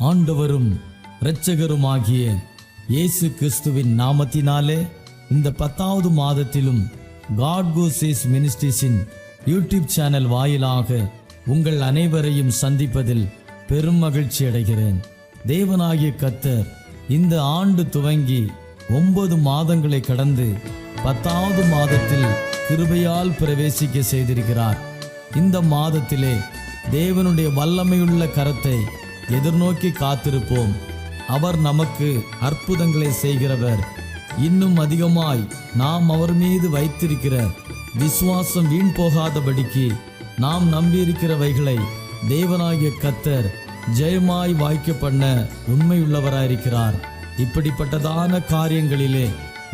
ஆண்டவரும் இரட்சகருமாகிய இயேசு கிறிஸ்துவின் நாமத்தினாலே இந்த 10வது மாதத்திலும் காட் கோசேஸ் மினிஸ்ட்ரீஸின் யூடியூப் சேனல் வாயிலாக உங்கள் அனைவரையும் சந்திப்பதில் பெரும் மகிழ்ச்சி அடைகிறேன். தேவனாகிய கர்த்தர் இந்த ஆண்டு துவங்கி 9 மாதங்களை கடந்து 10வது மாதத்தில் கிருபையால் பிரவேசிக்க செய்திருக்கிறார். இந்த மாதத்திலே தேவனுடைய வல்லமையுள்ள கரத்தை எதிர்நோக்கி காத்திருப்போம். அவர் நமக்கு அற்புதங்களை செய்கிறவர். இன்னும் அதிகமாய் நாம் அவர் மீது வைத்திருக்கிற விசுவாசம் வீண் போகாதபடிக்கு நாம் நம்பியிருக்கிறவைகளை தேவனாகிய கர்த்தர் ஜெயமாய் வாய்க்க பண்ண உண்மையுள்ளவராயிருக்கிறார். இப்படிப்பட்டதான காரியங்களிலே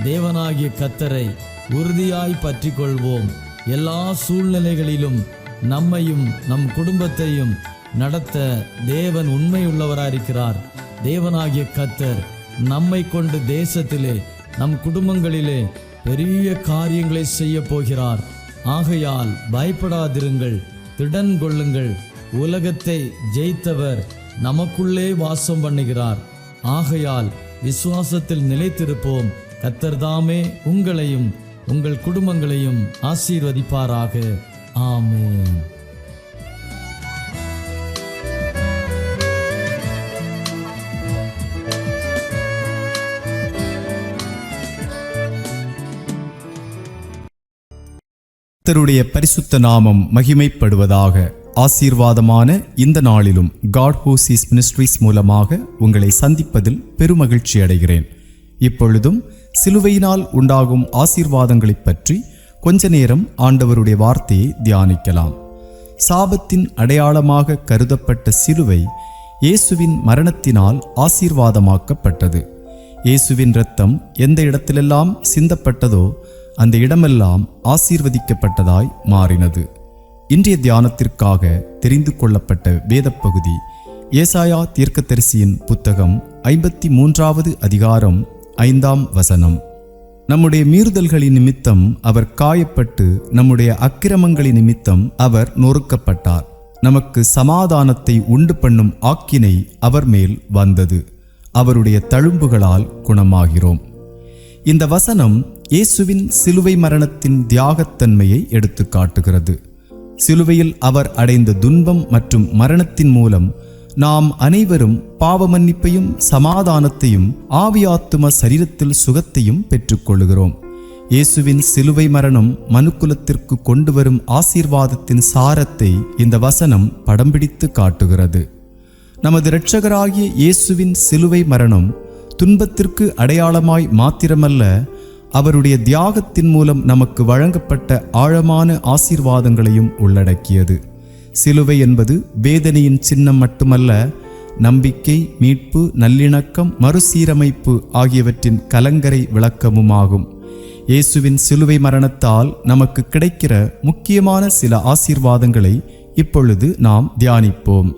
தேவனாகிய கர்த்தரை உறுதியாய் பற்றி கொள்வோம். எல்லா சூழ்நிலைகளிலும் நம்மையும் நம் குடும்பத்தையும் நடத்த தேவன் உண்மையுள்ளவராயிருக்கிறார். தேவனாகிய கர்த்தர் நம்மை கொண்டு தேசத்திலே நம் குடும்பங்களிலே பெரிய காரியங்களை செய்ய போகிறார். ஆகையால் பயப்படாதிருங்கள், திடன் கொள்ளுங்கள். உலகத்தை ஜெயித்தவர் நமக்குள்ளே வாசம் பண்ணுகிறார். ஆகையால் விசுவாசத்தில் நிலைத்திருப்போம். கர்த்தர் தாமே உங்களையும் உங்கள் குடும்பங்களையும் ஆசீர்வதிப்பாராக. ஆமென். கர்த்தருடைய பரிசுத்த நாமம் மகிமைப்படுவதாக. ஆசீர்வாதமான இந்த நாளிலும் காட் கோசேஸ் மினிஸ்ட்ரீஸ் மூலமாக உங்களை சந்திப்பதில் பெருமகிழ்ச்சி அடைகிறேன். இப்பொழுதும் சிலுவையினால் உண்டாகும் ஆசீர்வாதங்களை பற்றி கொஞ்ச நேரம் ஆண்டவருடைய வார்த்தையை தியானிக்கலாம். சாபத்தின் அடையாளமாக கருதப்பட்ட சிலுவை இயேசுவின் மரணத்தினால் ஆசீர்வாதமாக்கப்பட்டது. இயேசுவின் இரத்தம் எந்த இடத்திலெல்லாம் சிந்தப்பட்டதோ அந்த இடமெல்லாம் ஆசீர்வதிக்கப்பட்டதாய் மாறினது. இன்றைய தியானத்திற்காக தெரிந்து கொள்ளப்பட்ட வேதப்பகுதி ஏசாயா தீர்க்கதரிசியின் புத்தகம் 53வது அதிகாரம் 5ஆம் வசனம். நம்முடைய மீறுதல்களின் நிமித்தம் அவர் காயப்பட்டு, நம்முடைய அக்கிரமங்களின் நிமித்தம் அவர் நொறுக்கப்பட்டார். நமக்கு சமாதானத்தை உண்டு பண்ணும் ஆக்கினை அவர் மேல் வந்தது. அவருடைய தழும்புகளால் குணமாகிறோம். இந்த வசனம் இயேசுவின் சிலுவை மரணத்தின் தியாகத்தன்மையை எடுத்து காட்டுகிறது. சிலுவையில் அவர் அடைந்த துன்பம் மற்றும் மரணத்தின் மூலம் நாம் அனைவரும் பாவ மன்னிப்பையும் சமாதானத்தையும் ஆவியாத்தும சரீரத்தில் சுகத்தையும் பெற்றுக்கொள்கிறோம். இயேசுவின் சிலுவை மரணம் மனுக்குலத்திற்கு கொண்டு வரும் ஆசீர்வாதத்தின் சாரத்தை இந்த வசனம் படம் பிடித்து காட்டுகிறது. நமது இரட்சகராகிய இயேசுவின் சிலுவை மரணம் துன்பத்திற்கு அடையாளமாய் மாத்திரமல்ல, அவருடைய தியாகத்தின் மூலம் நமக்கு வழங்கப்பட்ட ஆழமான ஆசீர்வாதங்களையும் உள்ளடக்கியது. சிலுவை என்பது வேதனையின் சின்னம் மட்டுமல்ல, நம்பிக்கை, மீட்பு, நல்லிணக்கம், மறுசீரமைப்பு ஆகியவற்றின் கலங்கரை விளக்கமுமாகும். இயேசுவின் சிலுவை மரணத்தால் நமக்கு கிடைக்கிற முக்கியமான சில ஆசீர்வாதங்களை இப்பொழுது நாம் தியானிப்போம்.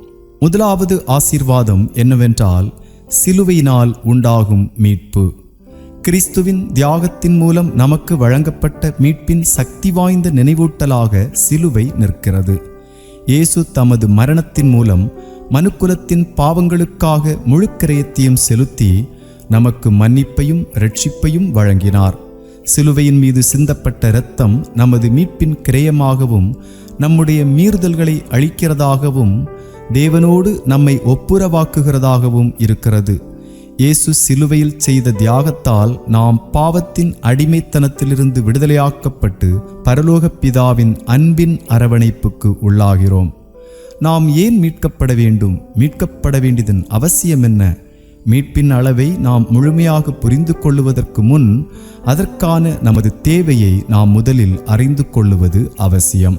முதலாவது ஆசீர்வாதம் என்னவென்றால், சிலுவையினால் உண்டாகும் மீட்பு. கிறிஸ்துவின் தியாகத்தின் மூலம் நமக்கு வழங்கப்பட்ட மீட்பின் சக்தி வாய்ந்த நினைவூட்டலாக சிலுவை நிற்கிறது. இயேசு தமது மரணத்தின் மூலம் மனுக்குலத்தின் பாவங்களுக்காக முழு கிரயத்தையும் செலுத்தி நமக்கு மன்னிப்பையும் இரட்சிப்பையும் வழங்கினார். சிலுவையின் மீது சிந்தப்பட்ட இரத்தம் நமது மீட்பின் கிரயமாகவும் நம்முடைய மீறுதல்களை அழிக்கிறதாகவும் தேவனோடு நம்மை ஒப்புரவாக்குகிறதாகவும் இருக்கிறது. இயேசு சிலுவையில் செய்த தியாகத்தால் நாம் பாவத்தின் அடிமைத்தனத்திலிருந்து விடுதலையாக்கப்பட்டு பரலோக பிதாவின் அன்பின் அரவணைப்புக்கு உள்ளாகிறோம். நாம் ஏன் மீட்கப்பட வேண்டும்? மீட்கப்பட வேண்டியதன் அவசியம் என்ன? மீட்பின் அளவை நாம் முழுமையாக புரிந்து கொள்ளுவதற்கு முன் அதற்கான நமது தேவையை நாம் முதலில் அறிந்து கொள்ளுவது அவசியம்.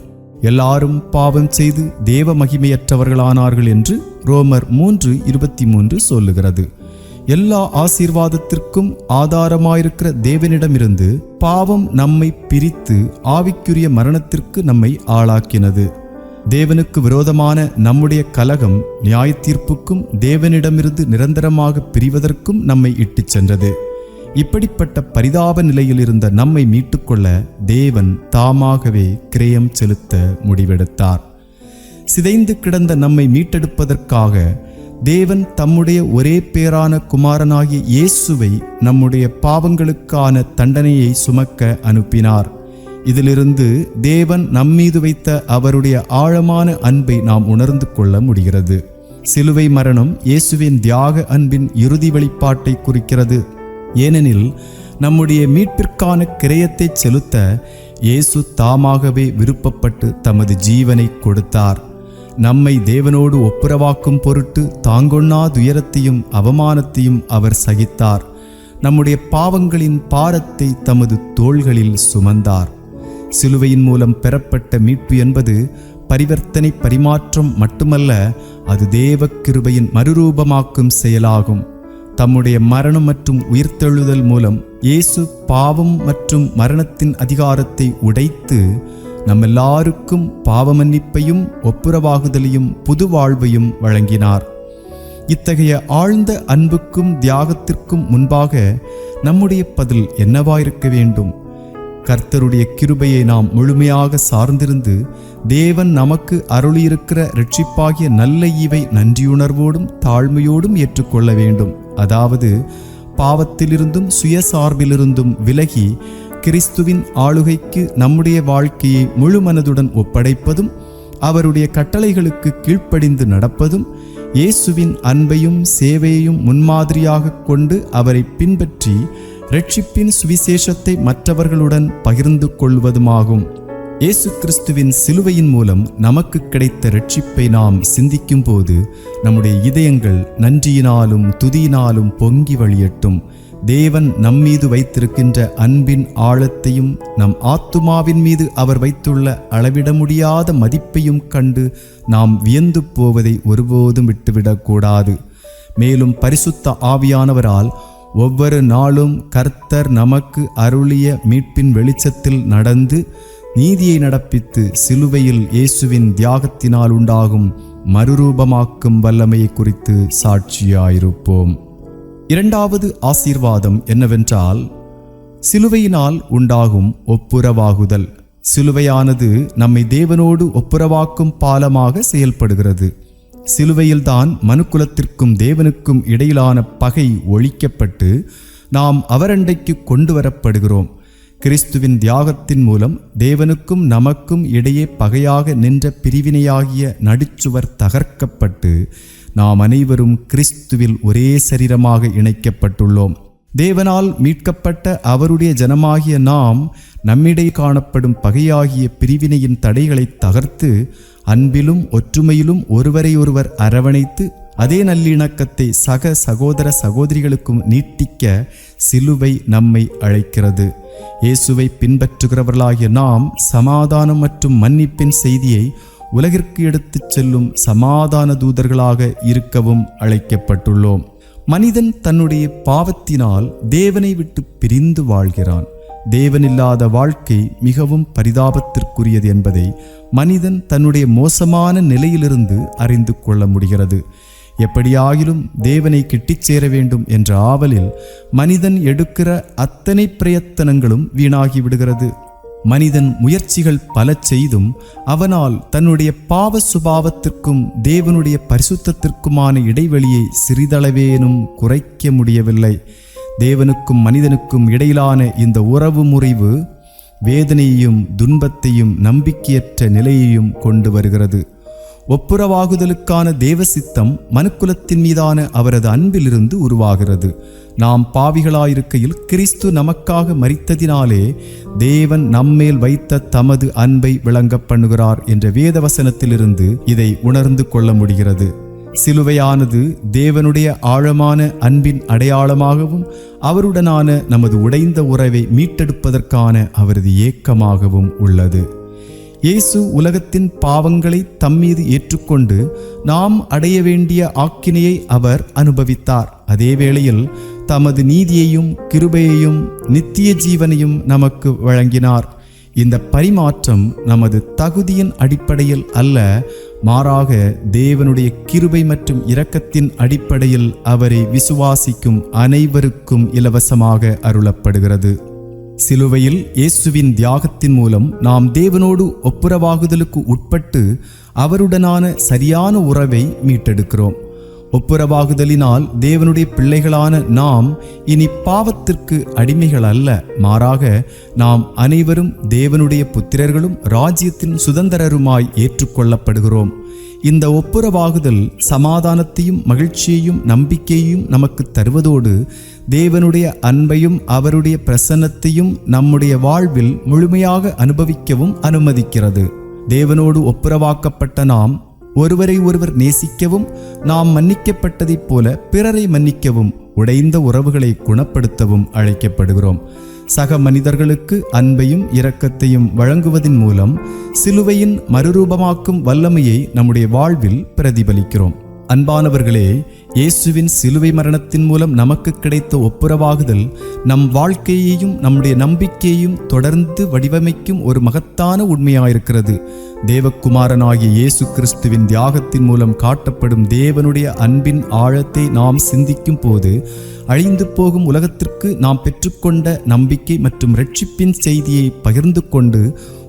எல்லாரும் பாவம் செய்து தேவ மகிமையற்றவர்களானார்கள் என்று ரோமர் 3:23 சொல்லுகிறது. எல்லா ஆசீர்வாதத்திற்கும் ஆதாரமாயிருக்கிற தேவனிடமிருந்து பாவம் நம்மை பிரித்து ஆவிக்குரிய மரணத்திற்கு நம்மை ஆளாக்கினது. தேவனுக்கு விரோதமான நம்முடைய கலகம் நியாயத்தீர்ப்புக்கும் தேவனிடமிருந்து நிரந்தரமாக பிரிவதற்கும் நம்மை இட்டுச் சென்றது. இப்படிப்பட்ட பரிதாப நிலையில் இருந்த நம்மை மீட்டுக்கொள்ள தேவன் தாமாகவே கிரயம் செலுத்த முடிவெடுத்தார். சிதைந்து கிடந்த நம்மை மீட்டெடுப்பதற்காக தேவன் தம்முடைய ஒரே பேரான குமாரனாகிய இயேசுவை நம்முடைய பாவங்களுக்கான தண்டனையை சுமக்க அனுப்பினார். இதிலிருந்து தேவன் நம்மீது வைத்த அவருடைய ஆழமான அன்பை நாம் உணர்ந்து கொள்ள முடிகிறது. சிலுவை மரணம் இயேசுவின் தியாக அன்பின் இறுதி வெளிப்பாட்டை குறிக்கிறது. ஏனெனில் நம்முடைய மீட்பிற்கான கிரயத்தை செலுத்த இயேசு தாமாகவே விருப்பப்பட்டு தமது ஜீவனை கொடுத்தார். நம்மை தேவனோடு ஒப்புரவாக்கும் பொருட்டு தாங்கொண்ணா துயரத்தையும் அவமானத்தையும் அவர் சகித்தார். நம்முடைய பாவங்களின் பாரத்தை தமது தோள்களில் சுமந்தார். சிலுவையின் மூலம் பெறப்பட்ட மீட்பு என்பது பரிவர்த்தனை பரிமாற்றம் மட்டுமல்ல, அது தேவ கிருபையின் மறுரூபமாக்கும் செயலாகும். தம்முடைய மரணம் மற்றும் உயிர்த்தெழுதல் மூலம் இயேசு பாவம் மற்றும் மரணத்தின் அதிகாரத்தை உடைத்து நம்மெல்லாருக்கும் பாவ மன்னிப்பையும் ஒப்புரவாகுதலையும் புது வாழ்வையும் வழங்கினார். இத்தகைய ஆழ்ந்த அன்புக்கும் தியாகத்திற்கும் முன்பாக நம்முடைய பதில் என்னவாயிருக்க வேண்டும்? கர்த்தருடைய கிருபையை நாம் முழுமையாக சார்ந்திருந்து தேவன் நமக்கு அருளியிருக்கிற இரட்சிப்பாகிய நல்ல ஈவை நன்றியுணர்வோடும் தாழ்மையோடும் ஏற்றுக்கொள்ள வேண்டும். அதாவது பாவத்திலிருந்தும் சுயசார்பிலிருந்தும் விலகி கிறிஸ்துவின் ஆளுகைக்கு நம்முடைய வாழ்க்கையை முழு மனதுடன் ஒப்படைப்பதும், அவருடைய கட்டளைகளுக்கு கீழ்ப்படிந்து நடப்பதும், இயேசுவின் அன்பையும் சேவையையும் முன்மாதிரியாக கொண்டு அவரை பின்பற்றி இரட்சிப்பின் சுவிசேஷத்தை மற்றவர்களுடன் பகிர்ந்து கொள்வதுமாகும். இயேசு கிறிஸ்துவின் சிலுவையின் மூலம் நமக்கு கிடைத்த இரட்சிப்பை நாம் சிந்திக்கும் போது நம்முடைய இதயங்கள் நன்றியினாலும் துதியினாலும் பொங்கி வழியட்டும். தேவன் நம்மீது வைத்திருக்கின்ற அன்பின் ஆழத்தையும் நம் ஆத்துமாவின் மீது அவர் வைத்துள்ள அளவிட முடியாத மதிப்பையும் கண்டு நாம் வியந்து போவதை ஒருபோதும் விட்டுவிடக்கூடாது. மேலும் பரிசுத்த ஆவியானவரால் ஒவ்வொரு நாளும் கர்த்தர் நமக்கு அருளிய மீட்பின் வெளிச்சத்தில் நடந்து நீதியை நடப்பித்து சிலுவையில் இயேசுவின் தியாகத்தினால் உண்டாகும் மறுரூபமாக்கும் வல்லமையை குறித்து சாட்சியாயிருப்போம். இரண்டாவது ஆசீர்வாதம் என்னவென்றால், சிலுவையினால் உண்டாகும் ஒப்புரவாகுதல். சிலுவையானது நம்மை தேவனோடு ஒப்புரவாக்கும் பாலமாக செயல்படுகிறது. சிலுவையில்தான் மனுக்குலத்திற்கும் தேவனுக்கும் இடையிலான பகை ஒழிக்கப்பட்டு நாம் அவரண்டைக்கு கொண்டு வரப்படுகிறோம். கிறிஸ்துவின் தியாகத்தின் மூலம் தேவனுக்கும் நமக்கும் இடையே பகையாக நின்ற பிரிவினையாகிய நடுச்சுவர் தகர்க்கப்பட்டு நாம் அனைவரும் கிறிஸ்துவில் ஒரே சரீரமாக இணைக்கப்பட்டுள்ளோம். தேவனால் மீட்கப்பட்ட அவருடைய ஜனமாகிய நாம் நம்மிடையே காணப்படும் பகையாகிய பிரிவினையின் தடைகளை தகர்த்து அன்பிலும் ஒற்றுமையிலும் ஒருவரையொருவர் அரவணைத்து அதே நல்லிணக்கத்தை சக சகோதர சகோதரிகளுக்கும் நீட்டிக்க சிலுவை நம்மை அழைக்கிறது. இயேசுவை பின்பற்றுகிறவர்களாகிய நாம் சமாதானம் மற்றும் மன்னிப்பின் செய்தியை உலகிற்கு எடுத்துச் செல்லும் சமாதான தூதர்களாக இருக்கவும் அழைக்கப்பட்டுள்ளோம். மனிதன் தன்னுடைய பாவத்தினால் தேவனை விட்டு பிரிந்து வாழ்கிறான். தேவனில்லாத வாழ்க்கை மிகவும் பரிதாபத்திற்குரியது என்பதை மனிதன் தன்னுடைய மோசமான நிலையிலிருந்து அறிந்து கொள்ள முடிகிறது. எப்படியாகிலும் தேவனை கிட்டிச் சேர வேண்டும் என்ற ஆவலில் மனிதன் எடுக்கிற அத்தனை பிரயத்தனங்களும் வீணாகி விடுகிறது. மனிதன் முயற்சிகள் பல செய்தும் அவனால் தன்னுடைய பாவ சுபாவத்திற்கும் தேவனுடைய பரிசுத்தத்திற்குமான இடைவெளியை சிறிதளவேனும் குறைக்க முடியவில்லை. தேவனுக்கும் மனிதனுக்கும் இடையிலான இந்த உறவு முறிவு வேதனையையும் துன்பத்தையும் நம்பிக்கையற்ற நிலையையும் கொண்டு வருகிறது. ஒப்புரவாகுதலுக்கான தேவ சித்தம் மனுக்குலத்தின் மீதான அவரது அன்பிலிருந்து உருவாகிறது. நாம் பாவிகளாயிருக்கையில் கிறிஸ்து நமக்காக மரித்ததினாலே தேவன் நம்மேல் வைத்த தமது அன்பை விளங்க பண்ணுகிறார் என்ற வேதவசனத்திலிருந்து இதை உணர்ந்து கொள்ள முடிகிறது. சிலுவையானது தேவனுடைய ஆழமான அன்பின் அடையாளமாகவும் அவருடனான நமது உடைந்த உறவை மீட்டெடுப்பதற்கான அவரது ஏக்கமாகவும் உள்ளது. இயேசு உலகத்தின் பாவங்களை தம்மீது ஏற்றுக்கொண்டு நாம் அடைய வேண்டிய ஆக்கினையை அவர் அனுபவித்தார். அதே வேளையில் தமது நீதியையும் கிருபையையும் நித்திய ஜீவனையும் நமக்கு வழங்கினார். இந்த பரிமாற்றம் நமது தகுதியின் அடிப்படையில் அல்ல, மாறாக தேவனுடைய கிருபை மற்றும் இரக்கத்தின் அடிப்படையில் அவரை விசுவாசிக்கும் அனைவருக்கும் இலவசமாக அருளப்படுகிறது. சிலுவையில் இயேசுவின் தியாகத்தின் மூலம் நாம் தேவனோடு ஒப்புரவாகுதலுக்கு உட்பட்டு அவருடனான சரியான உறவை மீட்டெடுக்கிறோம். ஒப்புரவாகுதலினால் தேவனுடைய பிள்ளைகளான நாம் இனி பாவத்திற்கு அடிமைகள் அல்ல, மாறாக நாம் அனைவரும் தேவனுடைய புத்திரர்களும் ராஜ்யத்தின் சுதந்திரருமாய் ஏற்றுக்கொள்ளப்படுகிறோம். இந்த ஒப்புரவாகுதல் சமாதானத்தையும் மகிழ்ச்சியையும் நம்பிக்கையையும் நமக்கு தருவதோடு தேவனுடைய அன்பையும் அவருடைய பிரசன்னத்தையும் நம்முடைய வாழ்வில் முழுமையாக அனுபவிக்கவும் அனுமதிக்கிறது. தேவனோடு ஒப்புரவாக்கப்பட்ட நாம் ஒருவரை ஒருவர் நேசிக்கவும், நாம் மன்னிக்கப்பட்டதைப் போல பிறரை மன்னிக்கவும், உடைந்த உறவுகளை குணப்படுத்தவும் அழைக்கப்படுகிறோம். சக மனிதர்களுக்கு அன்பையும் இரக்கத்தையும் வழங்குவதன் மூலம் சிலுவையின் மறுரூபமாக்கும் வல்லமையை நம்முடைய வாழ்வில் பிரதிபலிக்கிறோம். அன்பானவர்களே, இயேசுவின் சிலுவை மரணத்தின் மூலம் நமக்கு கிடைத்த ஒப்புரவாகுதல் நம் வாழ்க்கையையும் நம்முடைய நம்பிக்கையையும் தொடர்ந்து வடிவமைக்கும் ஒரு மகத்தான உண்மையாயிருக்கிறது. தேவகுமாரனாகிய இயேசு கிறிஸ்துவின் தியாகத்தின் மூலம் காட்டப்படும் தேவனுடைய அன்பின் ஆழத்தை நாம் சிந்திக்கும் போது அழிந்து போகும் உலகத்திற்கு நாம் பெற்றுக்கொண்ட நம்பிக்கை மற்றும் இரட்சிப்பின் செய்தியை பகிர்ந்து கொண்டு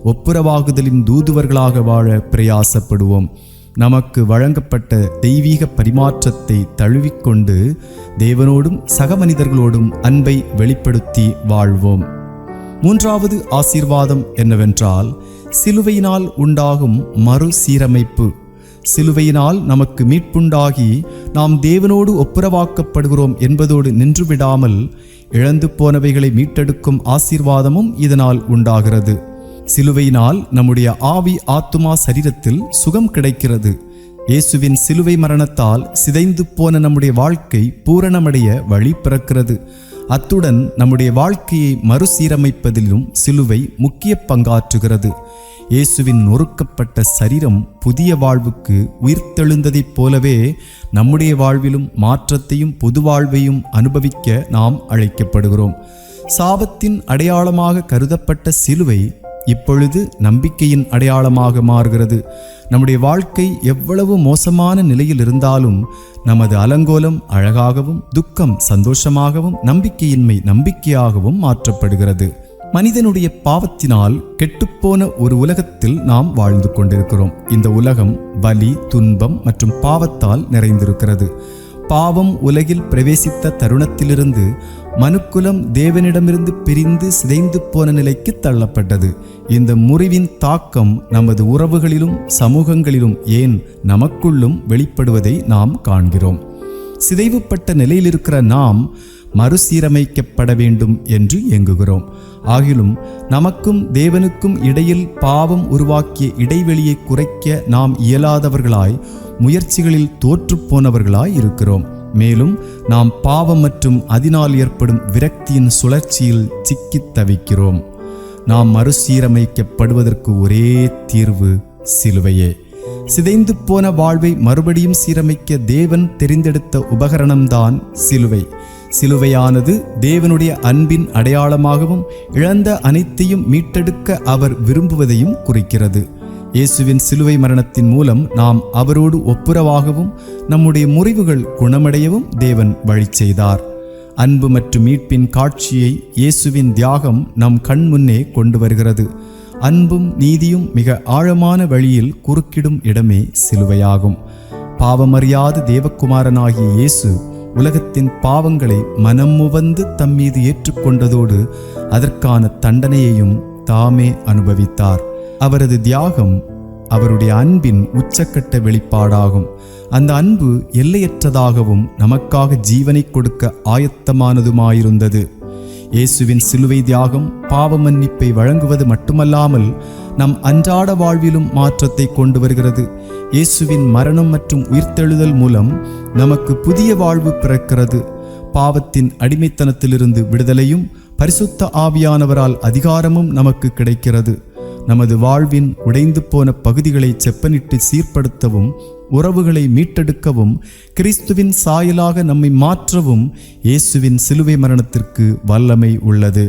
ஒப்புரவாகுதலின் தூதுவர்களாக வாழ பிரயாசப்படுவோம். நமக்கு வழங்கப்பட்ட தெய்வீக பரிமாற்றத்தை தழுவிக்கொண்டு தேவனோடும் சக மனிதர்களோடும் அன்பை வெளிப்படுத்தி வாழ்வோம். மூன்றாவது ஆசீர்வாதம் என்னவென்றால், சிலுவையினால் உண்டாகும் மறுசீரமைப்பு. சிலுவையினால் நமக்கு மீட்புண்டாகி நாம் தேவனோடு ஒப்புரவாக்கப்படுகிறோம் என்பதோடு நின்றுவிடாமல் இழந்து போனவைகளை மீட்டெடுக்கும் ஆசீர்வாதமும் இதனால் உண்டாகிறது. சிலுவையினால் நம்முடைய ஆவி ஆத்துமா சரீரத்தில் சுகம் கிடைக்கிறது. இயேசுவின் சிலுவை மரணத்தால் சிதைந்து போன நம்முடைய வாழ்க்கை பூரணமடைய வழி பிறக்கிறது. அத்துடன் நம்முடைய வாழ்க்கையை மறுசீரமைப்பதிலும் சிலுவை முக்கிய பங்காற்றுகிறது. இயேசுவின் நொறுக்கப்பட்ட சரீரம் புதிய வாழ்வுக்கு உயிர்த்தெழுந்ததைப் போலவே நம்முடைய வாழ்விலும் மாற்றத்தையும் புது வாழ்வையும் அனுபவிக்க நாம் அழைக்கப்படுகிறோம். சாபத்தின் அடையாளமாக கருதப்பட்ட சிலுவை இப்பொழுது நம்பிக்கையின் அடையாளமாக மாறுகிறது. நம்முடைய வாழ்க்கை எவ்வளவு மோசமான நிலையில் இருந்தாலும் நமது அலங்கோலம் அழகாகவும், துக்கம் சந்தோஷமாகவும், நம்பிக்கையின்மை நம்பிக்கையாகவும் மாற்றப்படுகிறது. மனிதனுடைய பாவத்தினால் கெட்டுப்போன ஒரு உலகத்தில் நாம் வாழ்ந்து கொண்டிருக்கிறோம். இந்த உலகம் வலி, துன்பம் மற்றும் பாவத்தால் நிறைந்திருக்கிறது. பாவம் உலகில் பிரவேசித்த தருணத்திலிருந்து மனுக்குலம் தேவனிடமிருந்து பிரிந்து சிதைந்து போன நிலைக்கு தள்ளப்பட்டது. இந்த முறிவின் தாக்கம் நமது உறவுகளிலும் சமூகங்களிலும் ஏன் நமக்குள்ளும் வெளிப்படுவதை நாம் காண்கிறோம். சிதைவுப்பட்ட நிலையில் இருக்கிற நாம் மறுசீரமைக்கப்பட வேண்டும் என்று ஏங்குகிறோம். ஆகிலும் நமக்கும் தேவனுக்கும் இடையில் பாவம் உருவாக்கிய இடைவெளியை குறைக்க நாம் இயலாதவர்களாய், முயற்சிகளில் தோற்றுப்போனவர்களாய் இருக்கிறோம். மேலும் நாம் பாவம் மற்றும் அதனால் ஏற்படும் விரக்தியின் சுழற்சியில் சிக்கித் தவிக்கிறோம். நாம் மறுசீரமைக்கப்படுவதற்கு ஒரே தீர்வு சிலுவையே. சிதைந்து போன வாழ்வை மறுபடியும் சீரமைக்க தேவன் தெரிந்தெடுத்த உபகரணம்தான் சிலுவை. சிலுவையானது தேவனுடைய அன்பின் அடையாளமாகவும் இழந்த அனைத்தையும் மீட்டெடுக்க அவர் விரும்புவதையும் குறிக்கிறது. இயேசுவின் சிலுவை மரணத்தின் மூலம் நாம் அவரோடு ஒப்புரவாகவும் நம்முடைய முறிவுகள் குணமடையவும் தேவன் வழி செய்தார். அன்பு மற்றும் மீட்பின் காட்சியை இயேசுவின் தியாகம் நம் கண் முன்னே கொண்டு வருகிறது. அன்பும் நீதியும் மிக ஆழமான வழியில் குறுக்கிடும் இடமே சிலுவையாகும். பாவமறியாத தேவகுமாரனாகிய இயேசு உலகத்தின் பாவங்களை மனமுவந்து தம்மீது ஏற்றுக்கொண்டதோடு அதற்கான தண்டனையையும் தாமே அனுபவித்தார். அவரது தியாகம் அவருடைய அன்பின் உச்சக்கட்ட வெளிப்பாடாகும். அந்த அன்பு எல்லையற்றதாகவும் நமக்காக ஜீவனை கொடுக்க ஆயத்தமானதுமாயிருந்தது. இயேசுவின் சிலுவை தியாகம் பாவ மன்னிப்பை வழங்குவது மட்டுமல்லாமல் நம் அன்றாட வாழ்விலும் மாற்றத்தை கொண்டு வருகிறது. இயேசுவின் மரணம் மற்றும் உயிர்த்தெழுதல் மூலம் நமக்கு புதிய வாழ்வு பிறக்கிறது. பாவத்தின் அடிமைத்தனத்திலிருந்து விடுதலையும் பரிசுத்த ஆவியானவரால் அதிகாரமும் நமக்கு கிடைக்கிறது. நமது வாழ்வின் உடைந்து போன பகுதிகளை செப்பனிட்டு சீர்படுத்தவும், உறவுகளை மீட்டெடுக்கவும், கிறிஸ்துவின் சாயலாக நம்மை மாற்றவும் இயேசுவின் சிலுவை மரணத்திற்கு வல்லமை உள்ளது.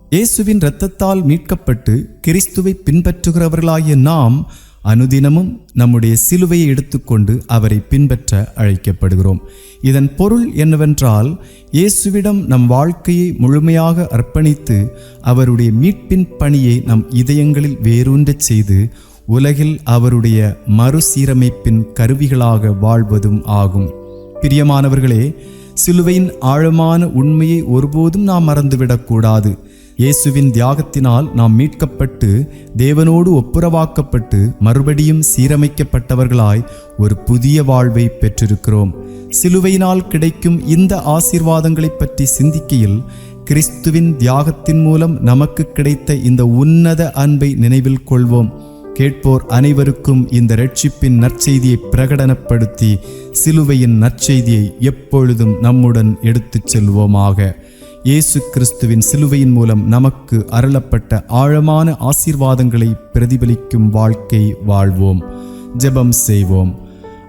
இயேசுவின் இரத்தத்தால் மீட்கப்பட்டு கிறிஸ்துவை பின்பற்றுகிறவர்களாகிய நாம் அனுதினமும் நம்முடைய சிலுவையை எடுத்துக்கொண்டு அவரை பின்பற்ற அழைக்கப்படுகிறோம். இதன் பொருள் என்னவென்றால், இயேசுவிடம் நம் வாழ்க்கையை முழுமையாக அர்ப்பணித்து அவருடைய மீட்பின் பணியை நம் இதயங்களில் வேரூன்றச் செய்து உலகில் அவருடைய மறுசீரமைப்பின் கருவிகளாக வாழ்வதும் ஆகும். பிரியமானவர்களே, சிலுவையின் ஆழமான உண்மையை ஒருபோதும் நாம் மறந்துவிடக்கூடாது. இயேசுவின் தியாகத்தினால் நாம் மீட்கப்பட்டு தேவனோடு ஒப்புரவாக்கப்பட்டு மறுபடியும் சீரமைக்கப்பட்டவர்களாய் ஒரு புதிய வாழ்வை பெற்றிருக்கிறோம். சிலுவையினால் கிடைக்கும் இந்த ஆசீர்வாதங்களை பற்றி சிந்திக்கையில் கிறிஸ்துவின் தியாகத்தின் மூலம் நமக்கு கிடைத்த இந்த உன்னத அன்பை நினைவில் கொள்வோம். கேட்போர் அனைவருக்கும் இந்த இரட்சிப்பின் நற்செய்தியை பிரகடனப்படுத்தி சிலுவையின் நற்செய்தியை எப்பொழுதும் நம்முடன் எடுத்துச் செல்வோமாக. இயேசு கிறிஸ்துவின் சிலுவையின் மூலம் நமக்கு அருளப்பட்ட ஆழமான ஆசீர்வாதங்களை பிரதிபலிக்கும் வாழ்க்கை வாழ்வோம். ஜெபம் செய்வோம்.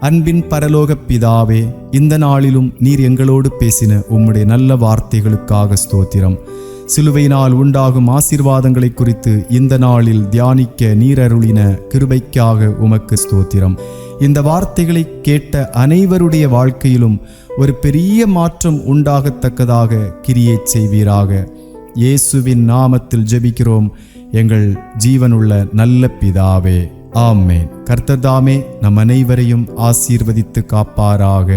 அன்பின் பரலோக பிதாவே, இந்த நாளிலும் நீர் எங்களோடு பேசின உம்முடைய நல்ல வார்த்தைகளுக்காக ஸ்தோத்திரம். சிலுவையினால் உண்டாகும் ஆசீர்வாதங்களை குறித்து இந்த நாளில் தியானிக்க நீர் அருளின கிருபைக்காக உமக்கு ஸ்தோத்திரம். இந்த வார்த்தைகளை கேட்ட அனைவருடைய வாழ்க்கையிலும் ஒரு பெரிய மாற்றம் உண்டாகத்தக்கதாக கிரியை செய்வீராக. இயேசுவின் நாமத்தில் ஜெபிக்கிறோம் எங்கள் ஜீவனுள்ள நல்ல பிதாவே, ஆமென். கர்த்தர் தாமே நம் அனைவரையும் ஆசீர்வதித்து காப்பாராக.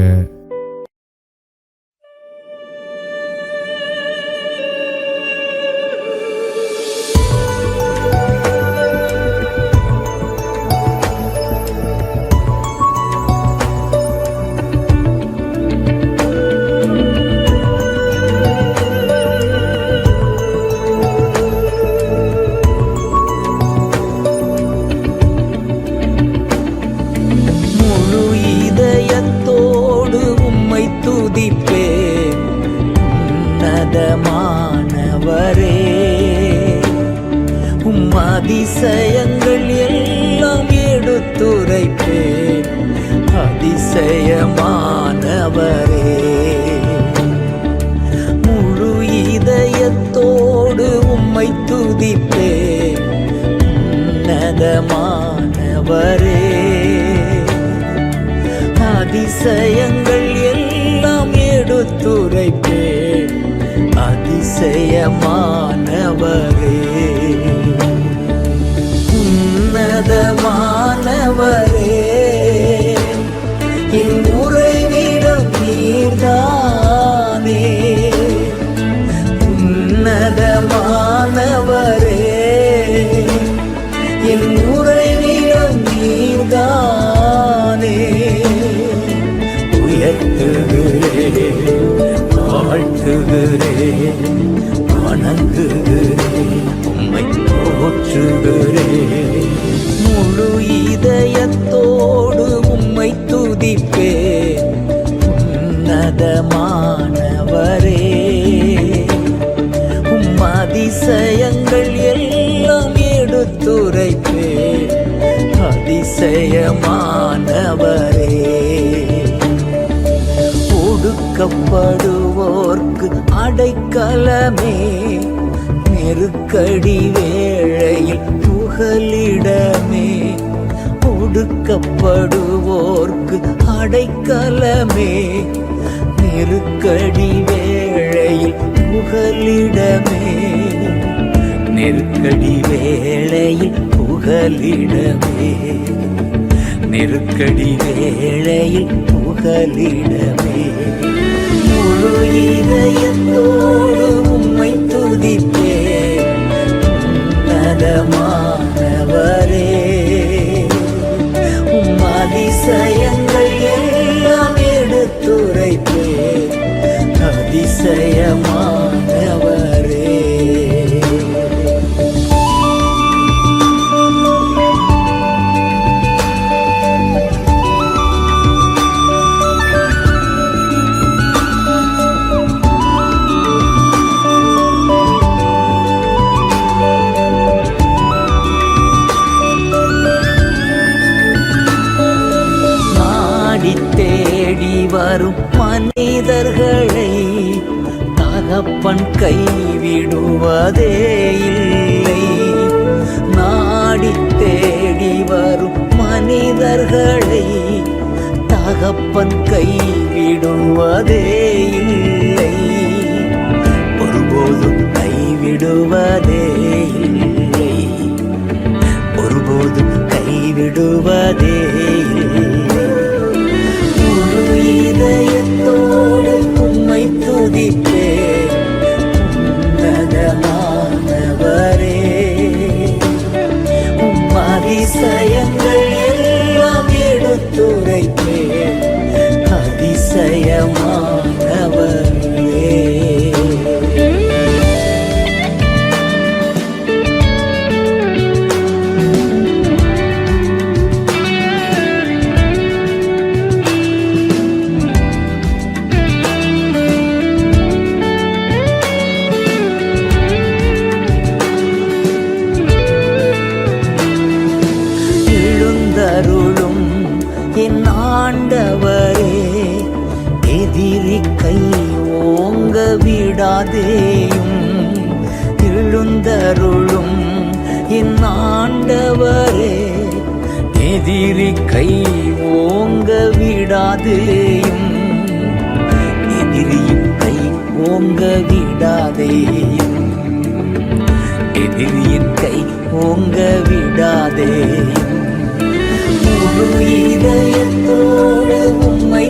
உன்னதமானவரே, அதிசயங்கள் எல்லாம் எடுத்துரைப்பேன். அதிசயமானவரே, முழு இதயத்தோடு உம்மை துதிப்பேன். உன்னதமானவரே, அதிசயங்கள் எல்லாம் எடுத்துரைப்பேன். அதிசயமானவரே, உன்னதமானவரே, என் உறைவிடம் நீர்தானே. உன்னதமானவரே, என் உறைவிடம் நீர்தானே. உயர்த்துகிறேன், வாழ்த்துகிறேன், வணங்குகிறேன், உம்மை போற்றுகிறேன். முழு இதயத்தோடு உம்மை துதிப்பேன். உன்னதமானவரே, உம் அதிசயங்கள் எல்லாம் எடுத்துரைப்பேன். அதிசயமானவரே, ஒடுக்கப்படுவோர்க்கு அடைக்கலமே, நெருக்கடி வேளையில் புகலிடமே. ஒடுக்கப்படுவோர்க்கு அடைக்கலமே, நெருக்கடி வேளையில் புகலிடமே. நெருக்கடி வேளையில் புகலிடமே, நெருக்கடி வேளையில் புகலிடமே. முழு இதயத்தோடு உம்மை துதிப்பேன். உன்னதமானவரே, உம் அதிசயங்கள் எல்லாம் எடுத்துரைப்பேன். அதிசயமானவரே, தேடி வரும் மனிதர்களை தகப்பன் கைவிடுவதே இல்லை. நாடி தேடி வரும் மனிதர்களை தகப்பன் கைவிடுவதே இல்லை. ஒருபோதும் கைவிடுவதே இல்லை, ஒருபோதும் கைவிடுவதே இல்லை. இதயத்தோடு எதிரி கை ஓங்க விடாதேயும் எழுந்தருளும் என் ஆண்டவரே, எதிரி கை ஓங்க விடாதேயும் எதிரியின் கை ஓங்க விடாதேயும் எதிரியின் கை ஓங்க விடாதேயும் முழு இதயத்தோடு உம்மை